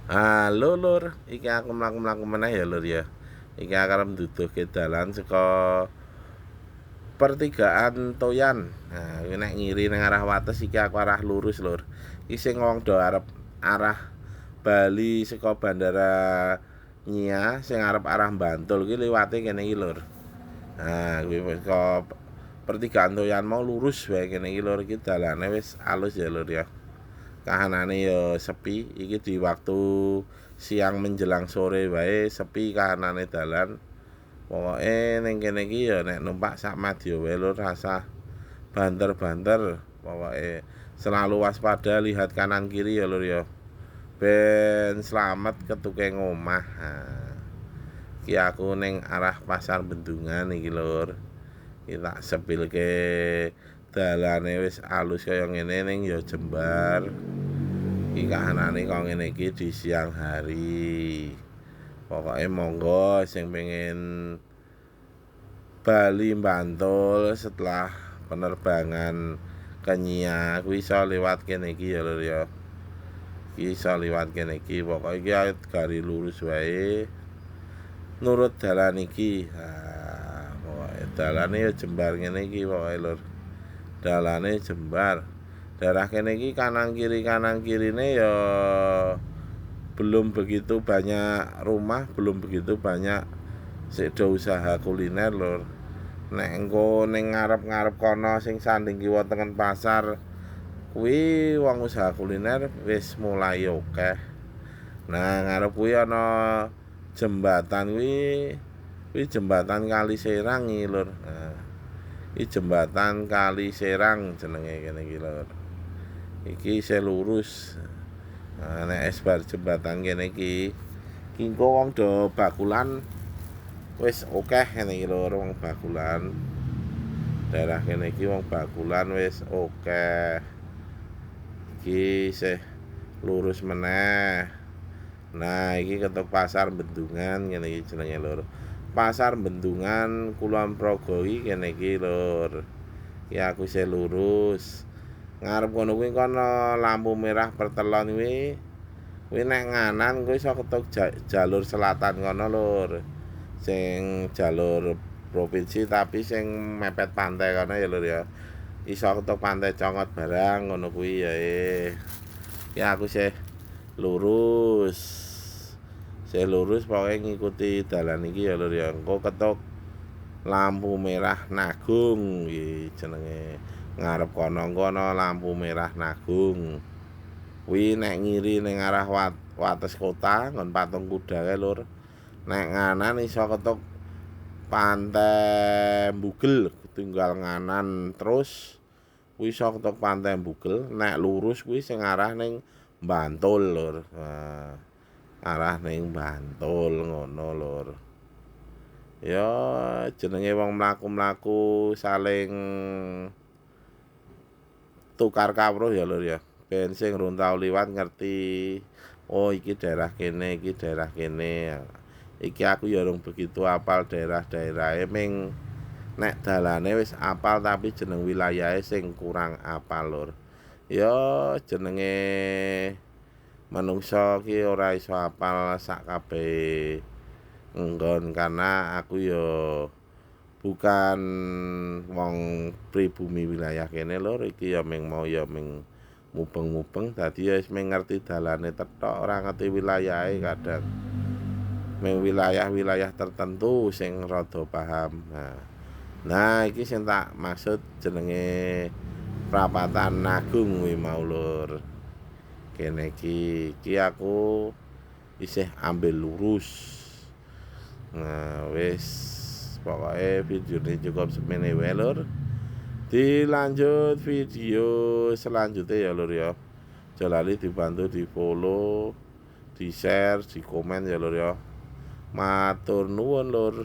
Halo Lur, iki aku mlaku-mlaku meneh ya Lur ya. Iki aku arep nduduhke dalan saka pertigaan Toyan. Nah, iki nek ngiri ning arah Wates iki aku arah lurus Lur. Iki sing wong do arep arah Bali saka Bandara Nia sing arep arah Bantul iki liwate kene iki Lur. Nah, kuwi saka pertigaan Toyan mau lurus wae kene iki Lur, iki dalane wis alus ya Lur ya. Kahanane ya sepi iki di waktu siang menjelang sore wae sepi kahanane dalan. Pokoke ning kene iki ya nek numpak sak madya wae lur rasah banter-banter. Pokoke selalu waspada, lihat kanan kiri ya lur ya. Ben selamat ketuke ngomah. Nah, iki aku ning arah Pasar Bendungan iki lur. Iki tak sepilke dalane wis alus kaya ngene ning ya Jembar. Iki kahanane kok ngene iki di siang hari. Pokoke monggo sing pengen Bali Bantul setelah penerbangan ke Nia kuwi iso liwat kene iki ya lur ya. Iki iso liwat kene iki pokoke iki gari lurus wae nurut dalan iki. Nah, pokoke dalane ya jembar ngene iki pokoke lur. Dalane jembar. Daerah kene iki kanan kirine ya belum begitu banyak rumah, belum begitu banyak sedo usaha kuliner lur. Nek engko ning ngarep-ngarep kono sing sanding kiwa tengen pasar kuwi wong usaha kuliner wis mulai akeh. Nah, ngarep kuwi ana jembatan kuwi jembatan Kali Serang iki lur. Nah, iki jembatan Kali Serang jenenge kene iki lur. Iki isih lurus. Nah, nek bar jembatan kene iki engko wong do bakulan wis akeh kene iki lho wong bakulan. Daerah kene iki wong bakulan wis akeh. Iki isih lurus meneh. Nah, iki ketuk Pasar Bendungan ngene iki jenenge lur. Pasar Bendungan Kulon Progo iki kene iki lur. Iki aku isih lurus. Ngarep kono kuwi kono lampu merah pertelon kuwi. Kuwi nek nganan kuwi iso ketuk jalur selatan kono lur. Sing jalur provinsi tapi sing mepet pantai kono ya lur ya. Iso ketuk Pantai Congot barang ngono kuwi ya. Ya aku sih lurus. Saya lurus pokoke ngikuti dalan iki ya lur ya. Engko ketuk lampu merah Nagung iki jenenge. Ngarep kono lampu merah Nagung. Kuwi nek ngiri ning arah Wates Kota nggon patung kuda kae lur. Nek nganan iso ketuk Pantai Mbugel tinggal nganan terus kuwi iso ketuk Pantai Mbugel. Nek lurus kuwi sing arah ning Bantul lur. Nah, arah ning Bantul ngono lur. Ya jenenge wong mlaku-mlaku saling tukar kawruh ya lur ya. Ben sing urung tau liwat ngerti oh iki daerah kene, iki daerah kene. Iki aku ya urung begitu apal daerah-daerahe ming nek dalane wis apal tapi jeneng wilayahe sing kurang apal lur. Ya jenenge manungsa ki ora iso apal sak kabeh nggon karena aku ya bukan wong pribumi wilayah kene lur iki ya ming mau ya ming mubeng-mubeng dadi ya wis ming ngerti dalane tetok ora ngerti wilayahe kadang ming wilayah-wilayah tertentu sing rada paham. Nah iki sing tak maksud jenenge Prapatan Nagung kuwi mau lur. Kene iki aku isih ambil lurus. Nah wis pokoke videone cukup semene wae lur. Dilanjut video selanjutnya ya lur ya. Aja lali dibantu di follow, di share, di komen ya lur ya. Matur nuwun lur.